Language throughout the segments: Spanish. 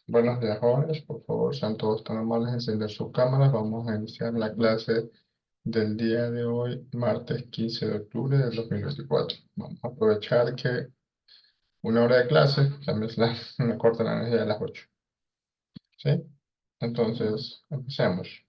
Buenos días, jóvenes. Por favor, sean todos tan amables de encender sus cámaras. Vamos a iniciar la clase del día de hoy, martes 15 de octubre del 2024. Vamos a aprovechar que una hora de clase también me corta la energía a las 8. ¿Sí? Entonces, empecemos.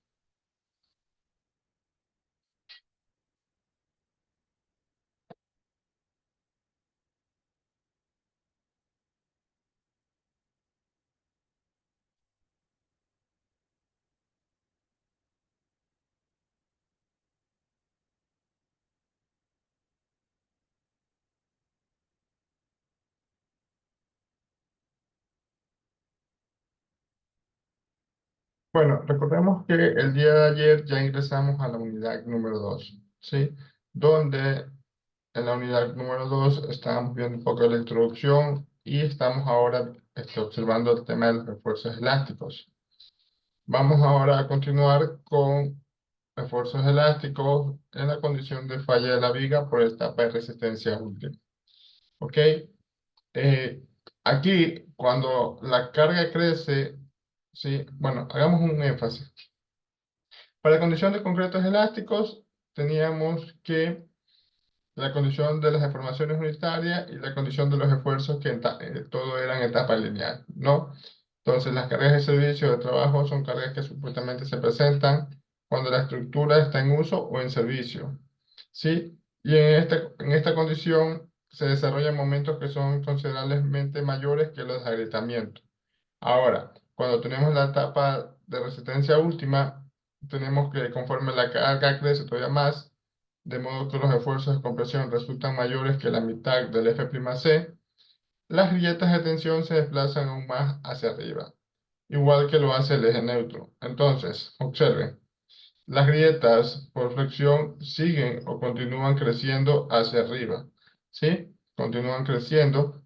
Bueno, recordemos que el día de ayer ya ingresamos a la unidad número 2, ¿sí? Donde en la unidad número 2 estábamos viendo un poco de la introducción y estamos ahora observando el tema de los refuerzos elásticos. Vamos ahora a continuar con refuerzos elásticos en la condición de falla de la viga por etapa de resistencia última. ¿Ok? Eh, Aquí, cuando la carga crece, ¿sí? Bueno, hagamos un énfasis. Para la condición de concretos elásticos, teníamos que la condición de las deformaciones unitarias y la condición de los esfuerzos que todo eran etapa lineal, ¿no? Entonces, las cargas de servicio de trabajo son cargas que supuestamente se presentan cuando la estructura está en uso o en servicio, ¿sí? Y en esta condición se desarrollan momentos que son considerablemente mayores que los de agrietamiento. Ahora, cuando tenemos la etapa de resistencia última, tenemos que conforme la carga crece todavía más, de modo que los esfuerzos de compresión resultan mayores que la mitad del F'C, las grietas de tensión se desplazan aún más hacia arriba, igual que lo hace el eje neutro. Entonces, observen, las grietas por flexión siguen o continúan creciendo hacia arriba, ¿sí? Continúan creciendo.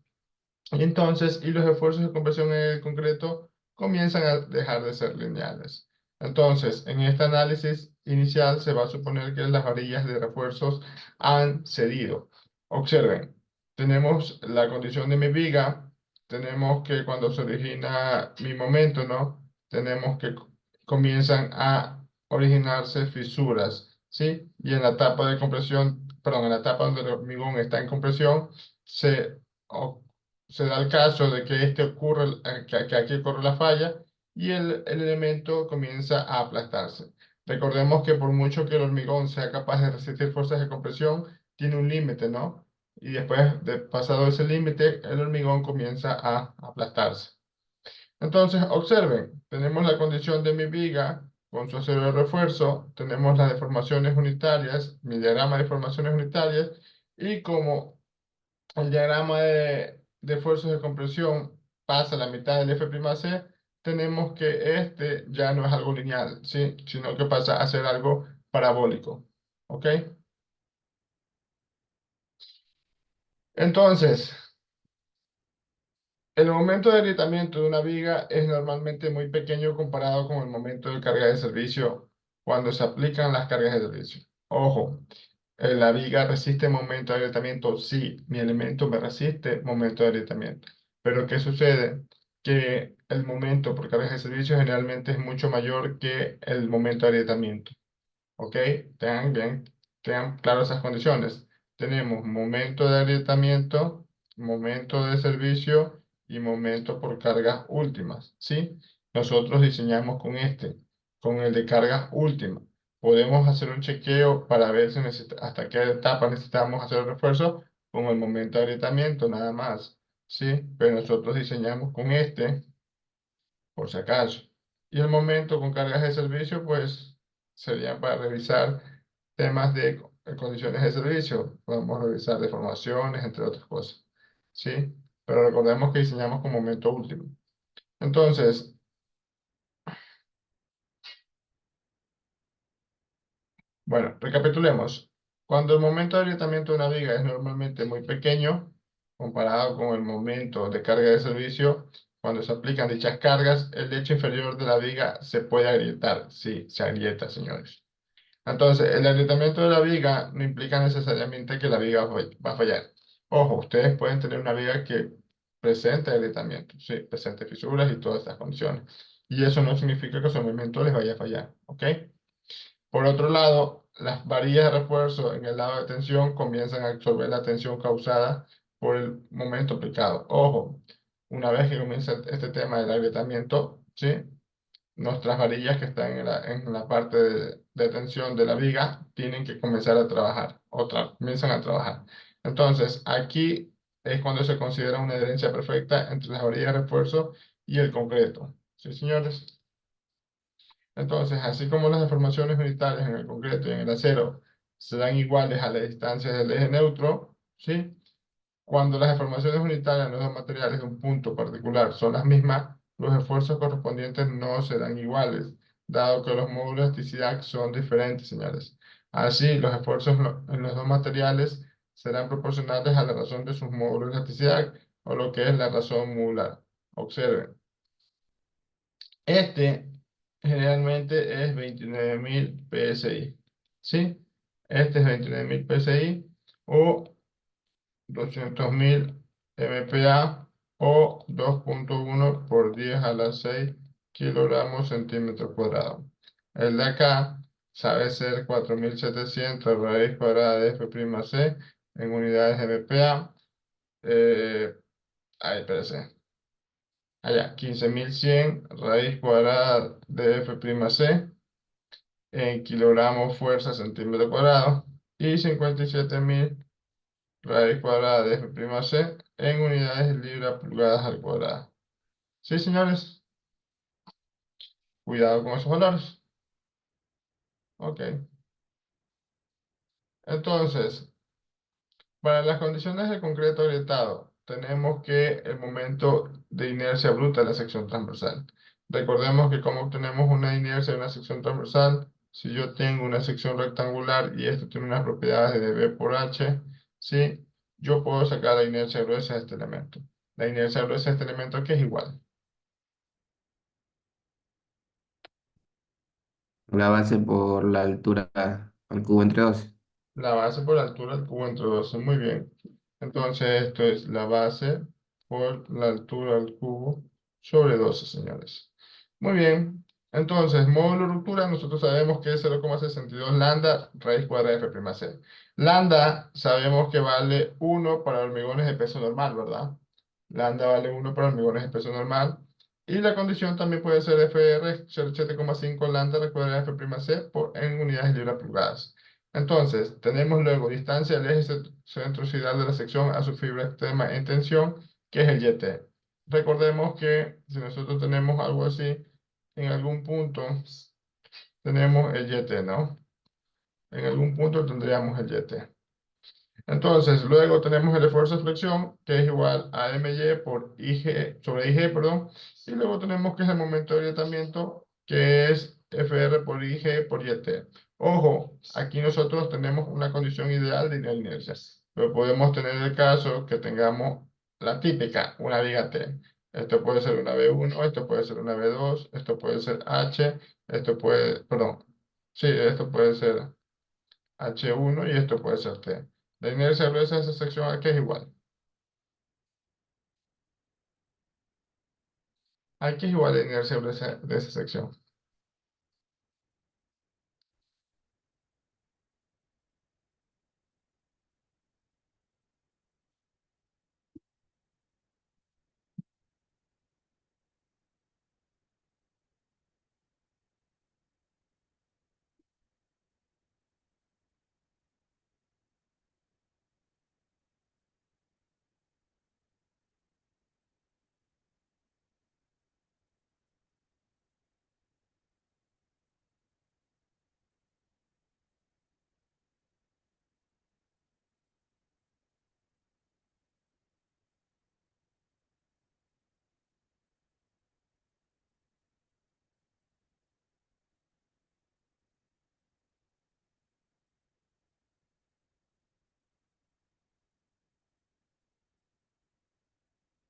Y los esfuerzos de compresión en el concreto comienzan a dejar de ser lineales. Entonces, en este análisis inicial se va a suponer que las varillas de refuerzos han cedido. Observen, tenemos la condición de mi viga, tenemos que cuando se origina mi momento, ¿no? Tenemos que comienzan a originarse fisuras, ¿sí? Y en la etapa de compresión, perdón, en la etapa donde el hormigón está en compresión, se se da el caso de que que aquí ocurre la falla y el elemento comienza a aplastarse. Recordemos que por mucho que el hormigón sea capaz de resistir fuerzas de compresión, tiene un límite, ¿no? Y después de pasado ese límite, el hormigón comienza a aplastarse. Entonces, observen, tenemos la condición de mi viga con su acero de refuerzo, tenemos las deformaciones unitarias, mi diagrama de deformaciones unitarias, y como el diagrama de esfuerzos de compresión pasa a la mitad del F'C, tenemos que este ya no es algo lineal, ¿sí? Sino que pasa a ser algo parabólico. ¿Ok? Entonces, el momento de agrietamiento de una viga es normalmente muy pequeño comparado con el momento de carga de servicio cuando se aplican las cargas de servicio. Ojo, la viga resiste momento de agrietamiento. Sí, mi elemento me resiste momento de agrietamiento. Pero ¿qué sucede? Que el momento por cargas de servicio generalmente es mucho mayor que el momento de agrietamiento. ¿Ok? Tengan bien, tengan claras esas condiciones. Tenemos momento de agrietamiento, momento de servicio y momento por cargas últimas. ¿Sí? Nosotros diseñamos con con el de cargas últimas. Podemos hacer un chequeo para ver si hasta qué etapa necesitamos hacer el refuerzo con el momento de agrietamiento, nada más. ¿Sí? Pero nosotros diseñamos con por si acaso. Y el momento con cargas de servicio, pues sería para revisar temas de condiciones de servicio. Podemos revisar deformaciones, entre otras cosas. ¿Sí? Pero recordemos que diseñamos con momento último. Entonces, bueno, recapitulemos. Cuando el momento de agrietamiento de una viga es normalmente muy pequeño, comparado con el momento de carga de servicio, cuando se aplican dichas cargas, el lecho inferior de la viga se puede agrietar. Sí, se agrieta, señores. Entonces, el agrietamiento de la viga no implica necesariamente que la viga va a fallar. Ojo, ustedes pueden tener una viga que presente agrietamiento, sí, presente fisuras y todas estas condiciones. Y eso no significa que su movimiento les vaya a fallar, ¿ok? Por otro lado, las varillas de refuerzo en el lado de tensión comienzan a absorber la tensión causada por el momento aplicado. Ojo, una vez que comienza este tema del agrietamiento, ¿sí? Nuestras varillas que están en la parte de tensión de la viga tienen que comenzar a trabajar, comienzan a trabajar. Entonces, aquí es cuando se considera una adherencia perfecta entre las varillas de refuerzo y el concreto. ¿Sí, señores? Entonces, así como las deformaciones unitarias en el concreto y en el acero serán iguales a la distancia del eje neutro, ¿sí? Cuando las deformaciones unitarias en los dos materiales de un punto particular son las mismas, los esfuerzos correspondientes no serán iguales, dado que los módulos de elasticidad son diferentes, señores. Así, los esfuerzos en los dos materiales serán proporcionales a la razón de sus módulos de elasticidad, o lo que es la razón modular. Observen. Este generalmente es 29.000 PSI, ¿sí? Este es 29.000 PSI o 200.000 MPa o 2.1 por 10 a la 6 kilogramos centímetro cuadrado. El de acá sabe ser 4.700 raíz cuadrada de F'C en unidades de MPa. Ahí, espérese. Allá, 15.100 raíz cuadrada de F'C en kilogramos fuerza centímetro cuadrado y 57.000 raíz cuadrada de F'C en unidades libras pulgadas al cuadrado. ¿Sí, señores? Cuidado con esos valores. Ok. Entonces, para las condiciones del concreto agrietado, tenemos que el momento de inercia bruta de la sección transversal. Recordemos que como obtenemos una inercia de una sección transversal, si yo tengo una sección rectangular y esto tiene unas propiedades de B por H, ¿sí? Yo puedo sacar la inercia gruesa de este elemento. La inercia gruesa de este elemento aquí es igual. La base por la altura al cubo entre dos. La base por la altura del cubo entre 12. Muy bien. Entonces, esto es la base por la altura del cubo sobre 12, señores. Muy bien. Entonces, módulo de ruptura, nosotros sabemos que es 0,62 lambda raíz cuadrada de F'C. Lambda sabemos que vale 1 para hormigones de peso normal, ¿verdad? Lambda vale 1 para hormigones de peso normal. Y la condición también puede ser FR 0,7,5 lambda raíz cuadrada de F'C en unidades libras pulgadas. Entonces, tenemos luego distancia del eje centroidal de la sección a su fibra extrema en tensión, que es el YT. Recordemos que si nosotros tenemos algo así, en algún punto tenemos el YT, ¿no? En algún punto tendríamos el YT. Entonces, luego tenemos el esfuerzo de flexión, que es igual a MY por IG, sobre IG, perdón. Y luego tenemos que es el momento de agrietamiento, que es FR por IG por YT. Ojo, aquí nosotros tenemos una condición ideal de inercia, pero podemos tener el caso que tengamos la típica, una viga T. Esto puede ser una B1, esto puede ser una B2, esto puede ser H, esto puede, perdón, sí, esto puede ser H1 y esto puede ser T. La inercia gruesa de esa sección aquí es igual. Aquí es igual a la inercia gruesa de esa sección.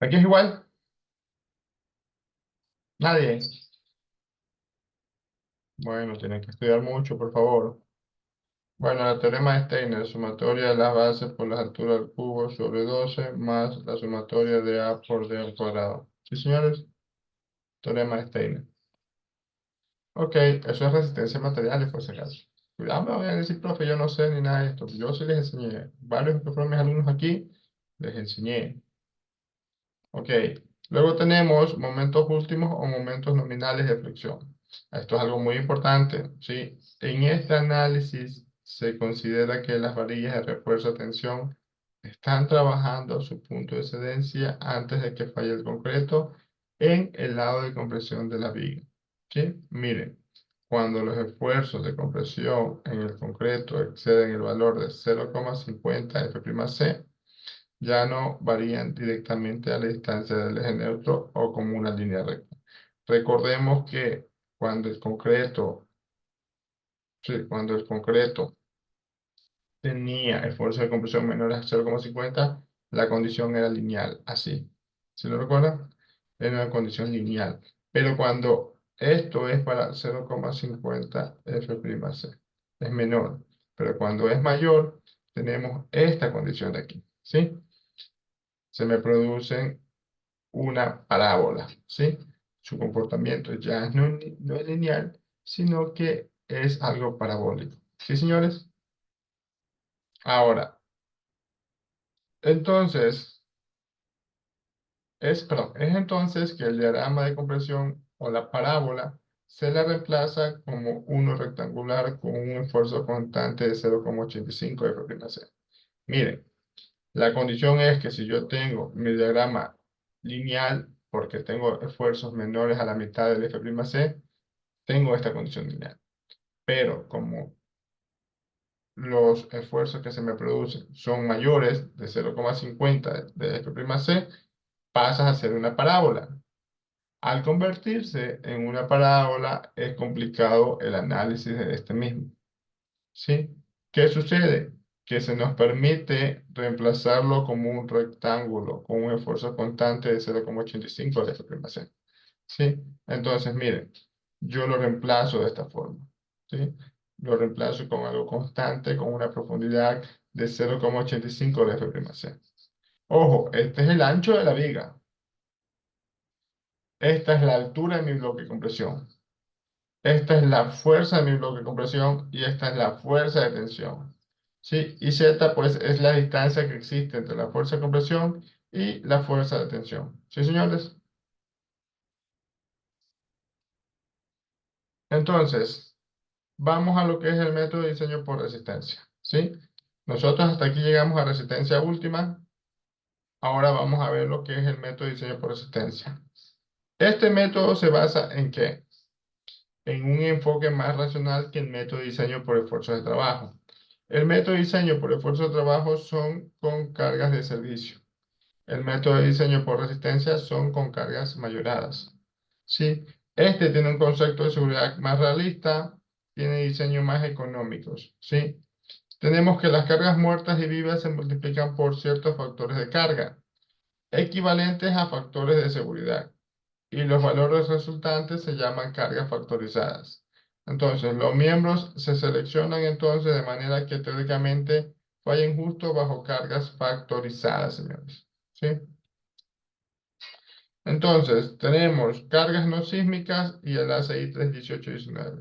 Aquí es igual. Nadie. Bueno, tienen que estudiar mucho, por favor. Bueno, el teorema de Steiner, sumatoria de las bases por las alturas del cubo sobre 12 más la sumatoria de A por D al cuadrado. ¿Sí, señores? Teorema de Steiner. Ok, eso es resistencia a materiales, por si acaso. Cuidado, me voy a decir, profe, yo no sé ni nada de esto. Yo sí les enseñé. Varios que fueron mis alumnos aquí, les enseñé. Ok, luego tenemos momentos últimos o momentos nominales de flexión. Esto es algo muy importante, ¿sí? En este análisis se considera que las varillas de refuerzo de tensión están trabajando a su punto de excedencia antes de que falle el concreto en el lado de compresión de la viga, ¿sí? Miren, cuando los esfuerzos de compresión en el concreto exceden el valor de 0,50 F'C, ya no varían directamente a la distancia del eje neutro o como una línea recta. Recordemos que cuando el concreto, sí, cuando el concreto tenía esfuerzo de compresión menores a 0,50, la condición era lineal, así. ¿Sí lo recuerdan? Era una condición lineal. Pero cuando esto es para 0,50 F'C, es menor. Pero cuando es mayor, tenemos esta condición de aquí, ¿sí? Se me producen una parábola, ¿sí? Su comportamiento ya no es lineal, sino que es algo parabólico. ¿Sí, señores? Ahora, entonces, perdón, es entonces que el diagrama de compresión o la parábola se la reemplaza como uno rectangular con un esfuerzo constante de 0,85 F'C. Miren, la condición es que si yo tengo mi diagrama lineal, porque tengo esfuerzos menores a la mitad del F'C, tengo esta condición lineal. Pero como los esfuerzos que se me producen son mayores de 0,50 de F'C, pasas a ser una parábola. Al convertirse en una parábola, es complicado el análisis de este mismo, ¿sí? ¿Qué sucede? Que se nos permite reemplazarlo como un rectángulo con un esfuerzo constante de 0,85 de F'C. ¿Sí? Entonces, miren, yo lo reemplazo de esta forma, ¿sí? Lo reemplazo con algo constante, con una profundidad de 0,85 de F'C. Ojo, este es el ancho de la viga. Esta es la altura de mi bloque de compresión. Esta es la fuerza de mi bloque de compresión y esta es la fuerza de tensión. ¿Sí? Y Z, pues, es la distancia que existe entre la fuerza de compresión y la fuerza de tensión. ¿Sí, señores? Entonces, vamos a lo que es el método de diseño por resistencia, ¿sí? Nosotros hasta aquí llegamos a resistencia última. Ahora vamos a ver lo que es el método de diseño por resistencia. Este método se basa en ¿qué? En un enfoque más racional que el método de diseño por esfuerzo de trabajo. El método de diseño por esfuerzo de trabajo son con cargas de servicio. El método de diseño por resistencia son con cargas mayoradas. ¿Sí? Este tiene un concepto de seguridad más realista, tiene diseños más económicos. ¿Sí? Tenemos que las cargas muertas y vivas se multiplican por ciertos factores de carga, equivalentes a factores de seguridad, y los valores resultantes se llaman cargas factorizadas. Entonces, los miembros se seleccionan entonces de manera que teóricamente fallen justo bajo cargas factorizadas, señores. ¿Sí? Entonces, tenemos cargas no sísmicas y el ACI 31819.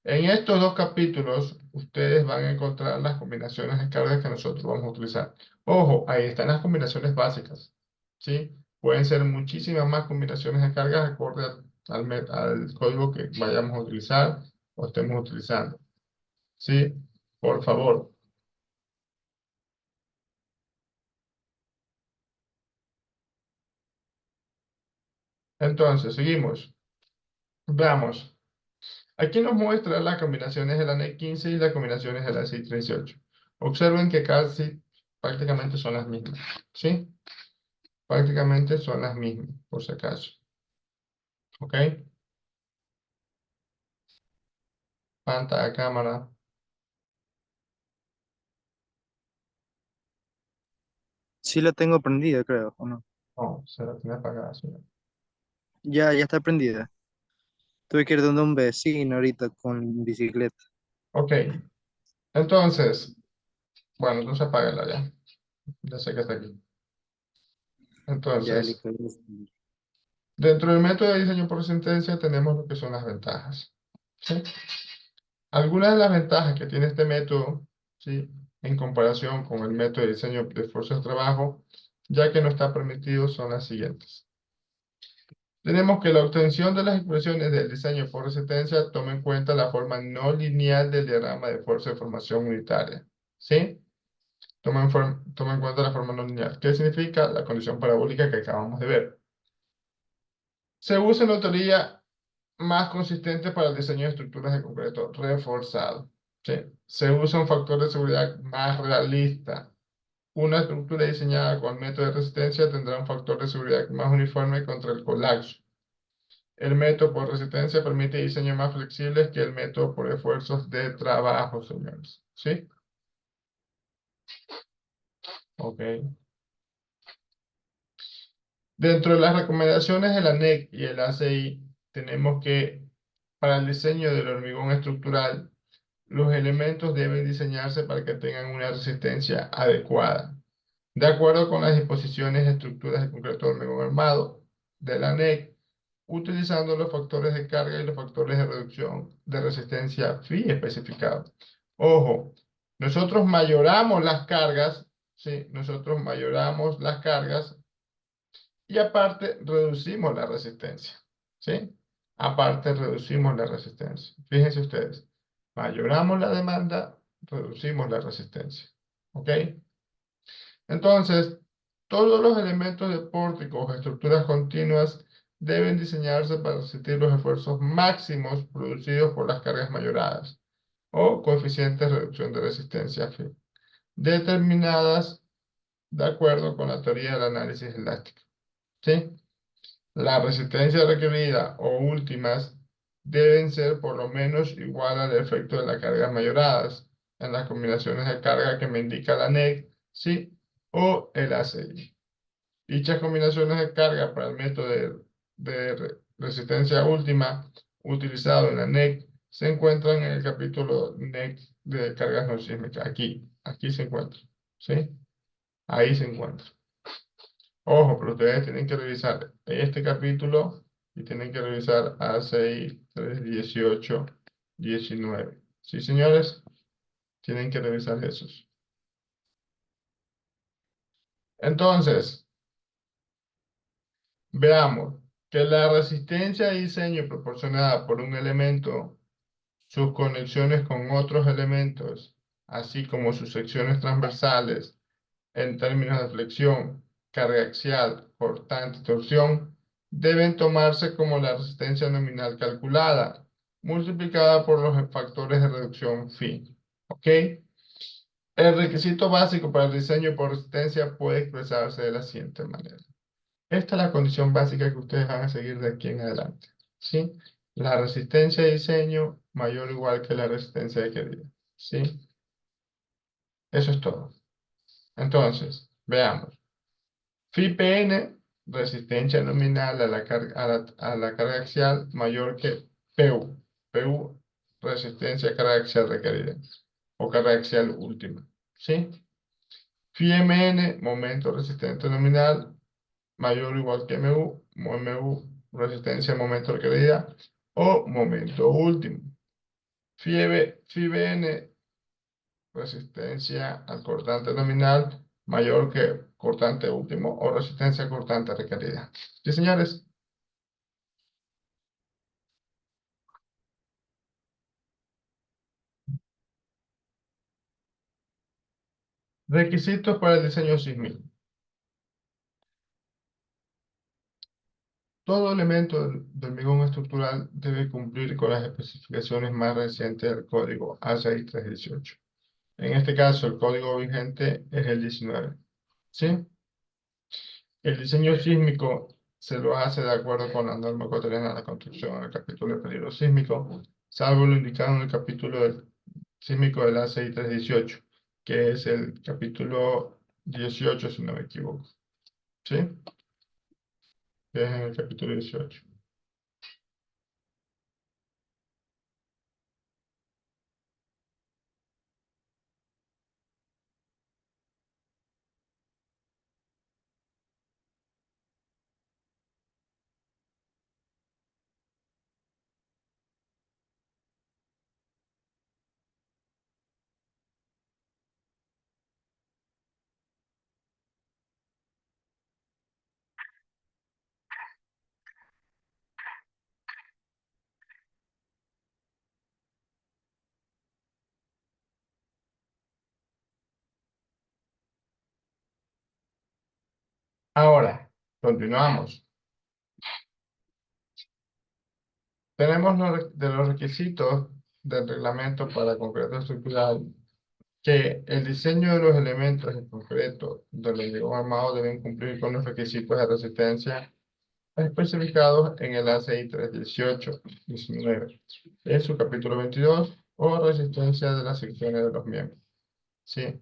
En estos dos capítulos, ustedes van a encontrar las combinaciones de cargas que nosotros vamos a utilizar. Ojo, ahí están las combinaciones básicas, ¿sí? Pueden ser muchísimas más combinaciones de cargas acorde al código que vayamos a utilizar o estemos utilizando, ¿sí? Por favor. Entonces, seguimos. Veamos. Aquí nos muestra las combinaciones de la NEC 15 y las combinaciones de la SI 38. Observen que casi prácticamente son las mismas, ¿sí? Prácticamente son las mismas, por si acaso. ¿Ok? Pantalla, cámara. Sí la tengo prendida, creo, ¿o no? No, se la tiene apagada, señor. Ya está prendida. Tuve que ir donde un vecino ahorita con bicicleta. Ok. Entonces, bueno, entonces apágala ya. Ya sé que está aquí. Ya, Entonces, listo. dentro del método de diseño por sentencia tenemos lo que son las ventajas. ¿Sí? Algunas de las ventajas que tiene este método, ¿sí? En comparación con el método de diseño de esfuerzo de trabajo, ya que no está permitido, son las siguientes. Tenemos que la obtención de las expresiones del diseño por resistencia toma en cuenta la forma no lineal del diagrama de fuerza de formación unitaria. ¿Sí? Toma en cuenta la forma no lineal. ¿Qué significa? La condición parabólica que acabamos de ver. Se usa una teoría más consistente para el diseño de estructuras de concreto reforzado. ¿Sí? Se usa un factor de seguridad más realista. Una estructura diseñada con método de resistencia tendrá un factor de seguridad más uniforme contra el colapso. El método por resistencia permite diseños más flexibles que el método por esfuerzos de trabajo, señores. ¿Sí? Ok. Dentro de las recomendaciones de la NEC y el ACI, tenemos que para el diseño del hormigón estructural, los elementos deben diseñarse para que tengan una resistencia adecuada. De acuerdo con las disposiciones de estructuras de concreto de hormigón armado de la NEC, utilizando los factores de carga y los factores de reducción de resistencia phi especificados. Ojo, nosotros mayoramos las cargas, ¿sí? Nosotros mayoramos las cargas y aparte reducimos la resistencia, ¿sí? Aparte reducimos la resistencia. Fíjense ustedes, mayoramos la demanda, reducimos la resistencia, ¿ok? Entonces, todos los elementos de pórticos o estructuras continuas deben diseñarse para resistir los esfuerzos máximos producidos por las cargas mayoradas o coeficientes de reducción de resistencia phi, determinadas de acuerdo con la teoría del análisis elástico, ¿sí? La resistencia requerida o últimas deben ser por lo menos igual al efecto de las cargas mayoradas en las combinaciones de carga que me indica la NEC, ¿sí? O el ACI. Dichas combinaciones de carga para el método de resistencia última utilizado en la NEC se encuentran en el capítulo NEC de cargas no sísmicas. Aquí se encuentra, ¿sí? Ahí se encuentra. Ojo, pero ustedes tienen que revisar este capítulo y tienen que revisar A6, 3, 18, 19. ¿Sí, señores? Tienen que revisar esos. Entonces, veamos que la resistencia de diseño proporcionada por un elemento, sus conexiones con otros elementos, así como sus secciones transversales, en términos de flexión, carga axial, cortante y torsión, deben tomarse como la resistencia nominal calculada, multiplicada por los factores de reducción phi. ¿Ok? El requisito básico para el diseño por resistencia puede expresarse de la siguiente manera. Esta es la condición básica que ustedes van a seguir de aquí en adelante. ¿Sí? La resistencia de diseño mayor o igual que la resistencia de querida. ¿Sí? Eso es todo. Entonces, veamos. Phi PN, resistencia nominal a la carga axial mayor que PU. PU, resistencia a carga axial requerida o carga axial última. ¿Sí? Phi MN, momento resistente nominal mayor o igual que MU. MU, resistencia a momento requerida o momento último. Phi BN, resistencia al cortante nominal mayor que cortante último o resistencia cortante requerida. Sí, señores. Requisitos para el diseño sísmico. Todo elemento de hormigón estructural debe cumplir con las especificaciones más recientes del código A6318. En este caso, el código vigente es el 19. ¿Sí? El diseño sísmico se lo hace de acuerdo con la norma ecuatoriana de la construcción en el capítulo de peligro sísmico, salvo lo indicado en el capítulo sísmico del A6318, que es el capítulo 18, si no me equivoco. ¿Sí? Que es en el capítulo 18. Ahora, continuamos. Tenemos de los requisitos del reglamento para concreto estructural que el diseño de los elementos en concreto del hormigón armado deben cumplir con los requisitos de resistencia especificados en el ACI 318-19, en su capítulo 22, o resistencia de las secciones de los miembros. ¿Sí?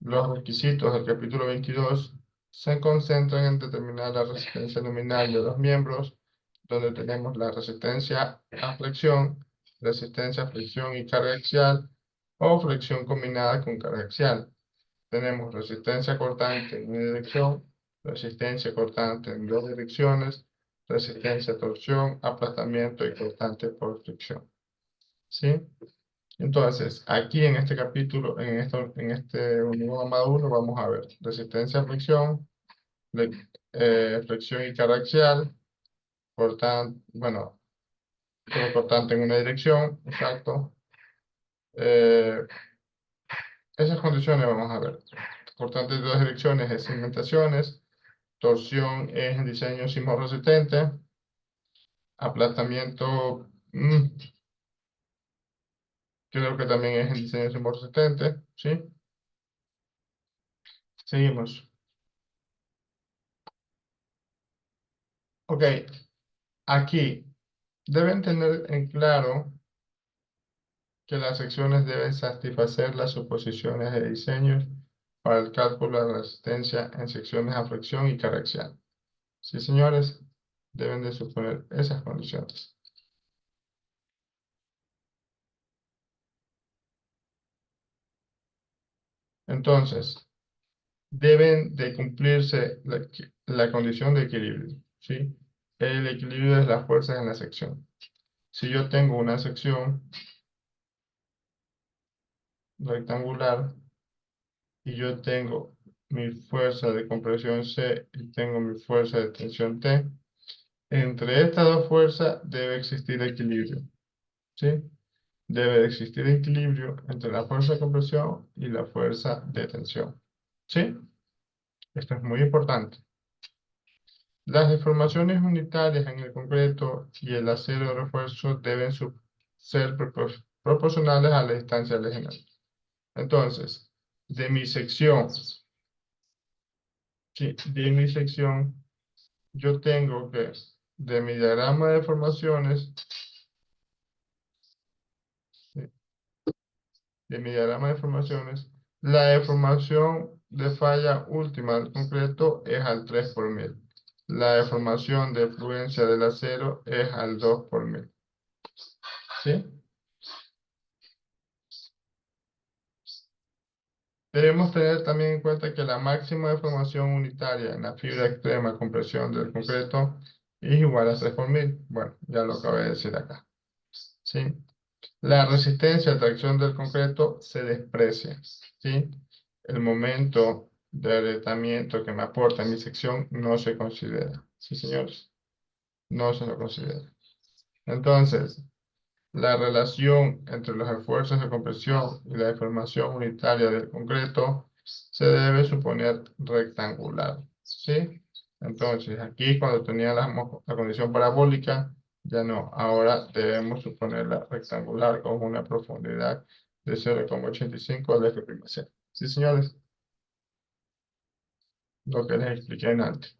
Los requisitos del capítulo 22 se concentran en determinar la resistencia nominal de los miembros, donde tenemos la resistencia a flexión y carga axial, o flexión combinada con carga axial. Tenemos resistencia cortante en una dirección, resistencia cortante en dos direcciones, resistencia a torsión, aplastamiento y cortante por fricción. ¿Sí? Entonces, aquí en este capítulo, en este unidad armado 1, vamos a ver resistencia a fricción, flexión y carga axial, bueno, todo cortante en una dirección, exacto. Esas condiciones vamos a ver. Cortante de dos direcciones es cimentaciones, torsión es en diseño sismo resistente, aplastamiento, creo que también es en diseño sismo resistente, ¿sí? Seguimos. Ok, aquí deben tener en claro que las secciones deben satisfacer las suposiciones de diseño para el cálculo de la resistencia en secciones a fricción y carga axial. Sí, señores, deben de suponer esas condiciones. Entonces, deben de cumplirse la condición de equilibrio, ¿sí? El equilibrio de las fuerzas en la sección. Si yo tengo una sección rectangular y yo tengo mi fuerza de compresión C y tengo mi fuerza de tensión T, entre estas dos fuerzas debe existir equilibrio, ¿sí? Debe existir equilibrio entre la fuerza de compresión y la fuerza de tensión, ¿sí? Esto es muy importante. Las deformaciones unitarias en el concreto y el acero de refuerzo deben ser proporcionales a la distancia legional. Entonces, de mi sección, sí, de mi sección, yo tengo que, de mi diagrama de deformaciones, sí, de mi diagrama de deformaciones, la deformación de falla última del concreto es al 3 por mil. La deformación de fluencia del acero es al 2 por mil. ¿Sí? Debemos tener también en cuenta que la máxima deformación unitaria en la fibra extrema de compresión del concreto es igual a 3 por mil. Bueno, ya lo acabé de decir acá. ¿Sí? La resistencia a tracción del concreto se desprecia. ¿Sí? El momento de agrietamiento que me aporta mi sección no se considera. ¿Sí, señores? No se lo considera. Entonces, la relación entre los esfuerzos de compresión y la deformación unitaria del concreto se debe suponer rectangular, ¿sí? Entonces, aquí cuando tenía la condición parabólica, ya no. Ahora debemos suponerla rectangular con una profundidad de 0,85 de F'. ¿Sí, señores? Lo que les expliqué antes.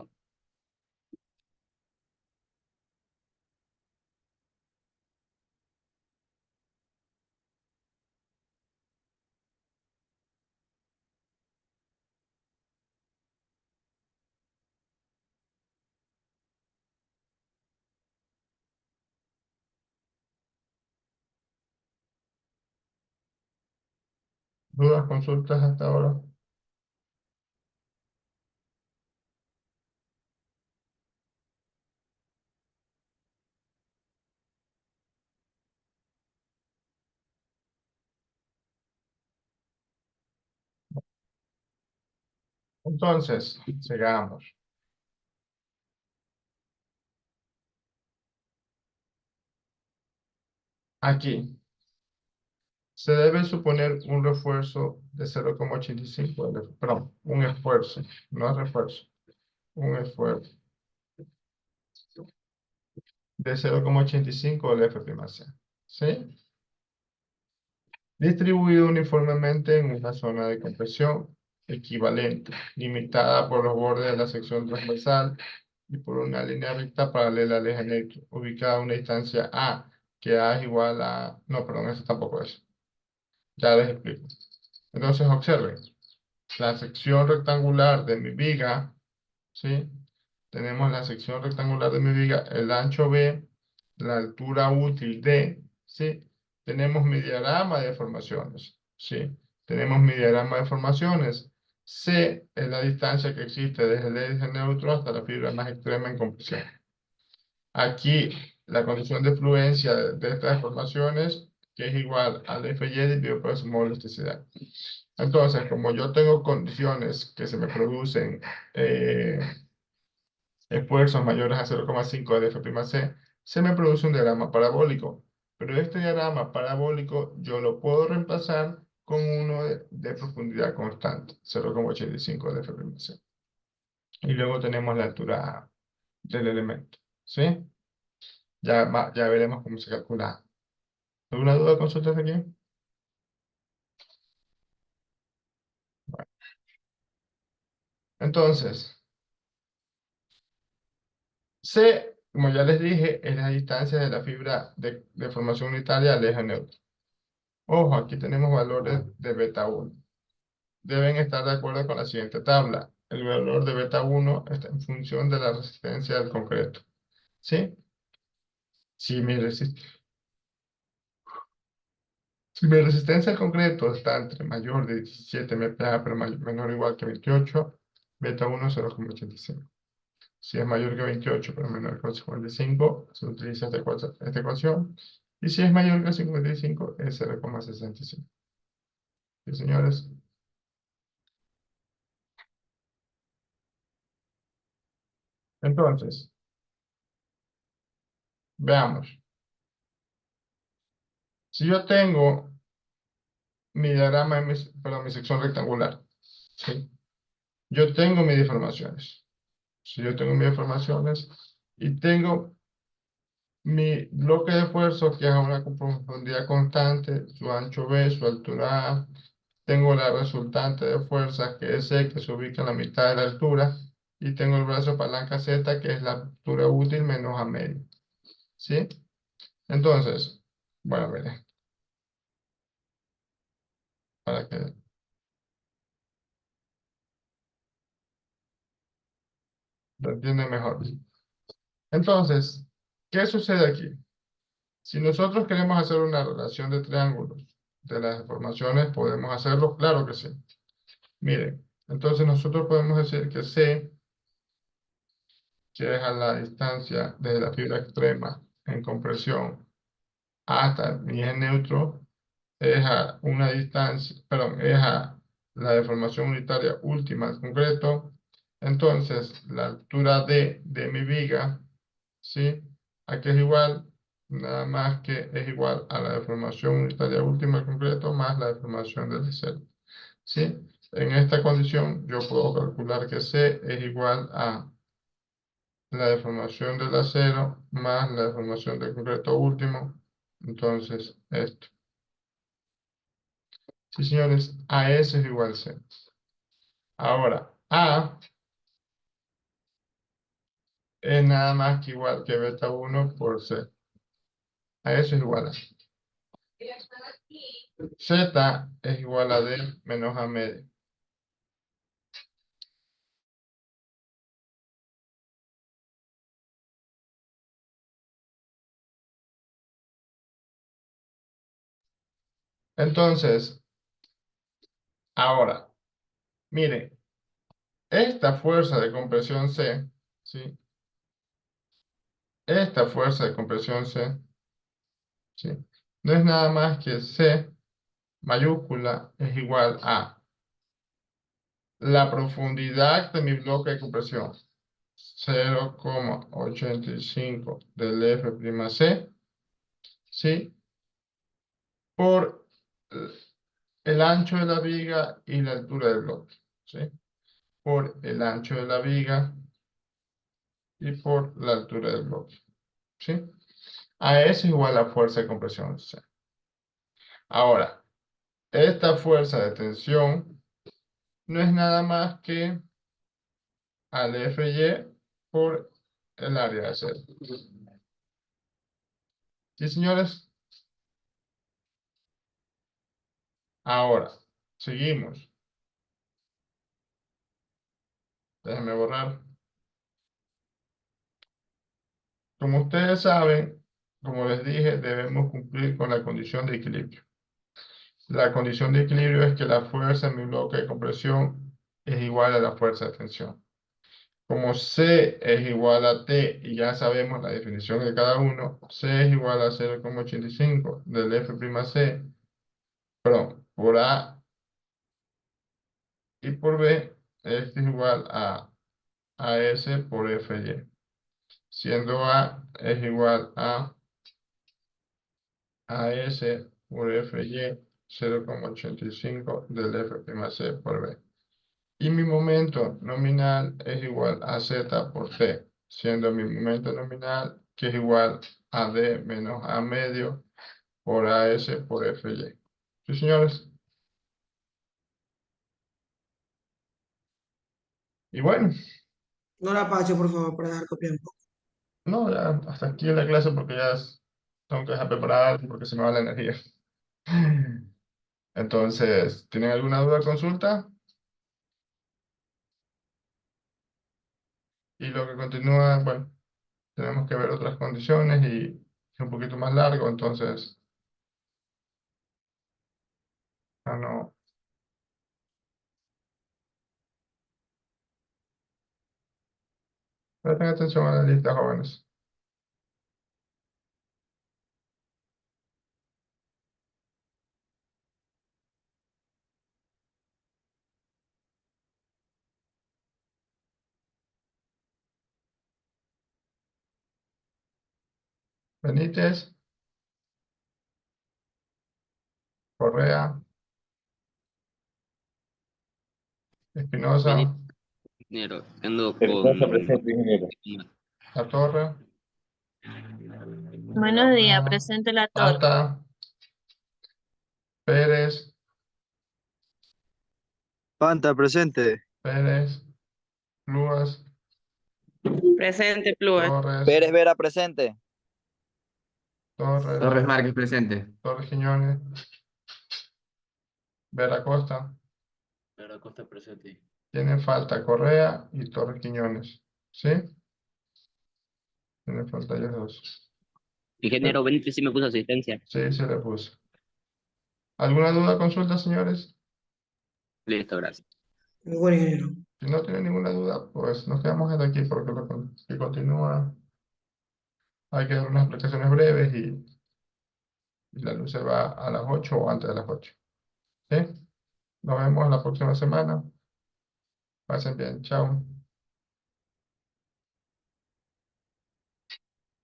¿Dudas, consultas hasta ahora? Entonces, sigamos. Aquí. Se debe suponer un refuerzo de 0,85, perdón, un esfuerzo, no refuerzo. un esfuerzo de 0,85 del F'C. ¿Sí? Distribuido uniformemente en una zona de compresión equivalente, limitada por los bordes de la sección transversal y por una línea recta paralela al eje neutro, ubicada a una distancia A, que A es igual a... No, perdón, eso tampoco es. Ya les explico. Entonces, observen, la sección rectangular de mi viga, ¿sí? Tenemos la sección rectangular de mi viga, el ancho B, la altura útil D, ¿sí? Tenemos mi diagrama de deformaciones, ¿sí? Tenemos mi diagrama de deformaciones. C es la distancia que existe desde el eje neutro hasta la fibra más extrema en compresión. Aquí, la condición de fluencia de estas deformaciones, que es igual al FY dividido por su módulo de elasticidad. Entonces, como yo tengo condiciones que se me producen esfuerzos mayores a 0,5 de F'C, se me produce un diagrama parabólico. Pero este diagrama parabólico yo lo puedo reemplazar con uno de profundidad constante, 0,85 de F'C. Y luego tenemos la altura del elemento. ¿Sí? Ya veremos cómo se calcula. ¿Alguna duda o consultas aquí? Bueno. Entonces, C, como ya les dije, es la distancia de la fibra de formación unitaria al eje neutro. Ojo, aquí tenemos valores de beta 1. Deben estar de acuerdo con la siguiente tabla. El valor de beta 1 está en función de la resistencia del concreto. ¿Sí? Si mi, si mi resistencia al concreto está entre mayor de 17 MPa, pero menor o igual que 28, beta 1 es 0,85. Si es mayor que 28, pero menor que 55, se utiliza esta ecuación. Y si es mayor que 55, es 0,65. ¿Sí, señores? Entonces, veamos. Si yo tengo mi diagrama, perdón, mi sección rectangular, ¿sí? Yo tengo mis deformaciones. Si yo tengo mis deformaciones y tengo mi bloque de esfuerzo que es a una profundidad constante, su ancho B, su altura A, tengo la resultante de fuerzas que es C, que se ubica en la mitad de la altura, y tengo el brazo de palanca Z, que es la altura útil menos A medio. ¿Sí? Entonces, bueno, mire, para que lo entiendan mejor. Entonces, ¿qué sucede aquí? Si nosotros queremos hacer una relación de triángulos de las deformaciones, ¿podemos hacerlo? Claro que sí. Miren, entonces nosotros podemos decir que C, que es a la distancia desde la fibra extrema en compresión hasta el eje neutro, es a una distancia, perdón, es a la deformación unitaria última en concreto. Entonces, la altura de mi viga, ¿sí? Aquí es igual, nada más que es igual a la deformación unitaria última en concreto más la deformación del acero, ¿sí? En esta condición, yo puedo calcular que C es igual a la deformación del acero más la deformación del concreto último. Entonces, esto. Sí, señores, a eso es igual a C. Ahora, A es nada más que igual que beta 1 por C. A eso es igual a C. Z es igual a D menos A medio. Entonces, ahora, miren, esta fuerza de compresión C, ¿sí? Esta fuerza de compresión C, ¿sí? No es nada más que C mayúscula es igual a la profundidad de mi bloque de compresión, 0,85 del F'C, ¿sí? Por el ancho de la viga y la altura del bloque, ¿sí? Por el ancho de la viga y por la altura del bloque. ¿Sí? AS es igual a fuerza de compresión C. Ahora, esta fuerza de tensión no es nada más que al FY por el área de C. ¿Sí, señores? Ahora, seguimos. Déjenme borrar. Como ustedes saben, como les dije, debemos cumplir con la condición de equilibrio. La condición de equilibrio es que la fuerza en mi bloque de compresión es igual a la fuerza de tensión. Como C es igual a T y ya sabemos la definición de cada uno, C es igual a 0,85 del F'C, perdón, por A y por B, esto es igual a AS por FY, siendo A es igual a AS por FY 0,85 del F'C por B. Y mi momento nominal es igual a Z por T, siendo mi momento nominal que es igual a D menos A medio por AS por FY. ¿Sí, señores? Y bueno, No la pache, por favor, para dejar copiando. no, ya hasta aquí la clase porque tengo que dejar preparada porque se me va la energía. Entonces, ¿tienen alguna duda, consulta? Y lo que continúa, bueno, tenemos que ver otras condiciones y es un poquito más largo, entonces, no. Presten atención a la lista, jóvenes. Benítez, Correa, Espinosa, Ingeniero, ando Espinosa con... presente, ingeniero. La Torre, Buenos días, presente la torre. Plata, Pérez, Panta, presente. Pérez, Luas, Presente, Plúa. Torres, Pérez Vera presente. Torres Torres, Márquez presente. Torres Quiñones, Vera Costa. Vera Costa presente. Tienen falta Correa y Torres Quiñones. ¿Sí? Tienen falta ellos dos. Ingeniero Benítez sí me puso asistencia. Sí, se le puso. ¿Alguna duda, consulta, señores? Listo, gracias. Muy buen ingeniero. Si no tienen ninguna duda, pues nos quedamos hasta aquí porque lo que continúa hay que dar unas explicaciones breves y la luz se va a las 8 o antes de las 8. ¿Sí? Nos vemos la próxima semana. Pasen bien. Chao.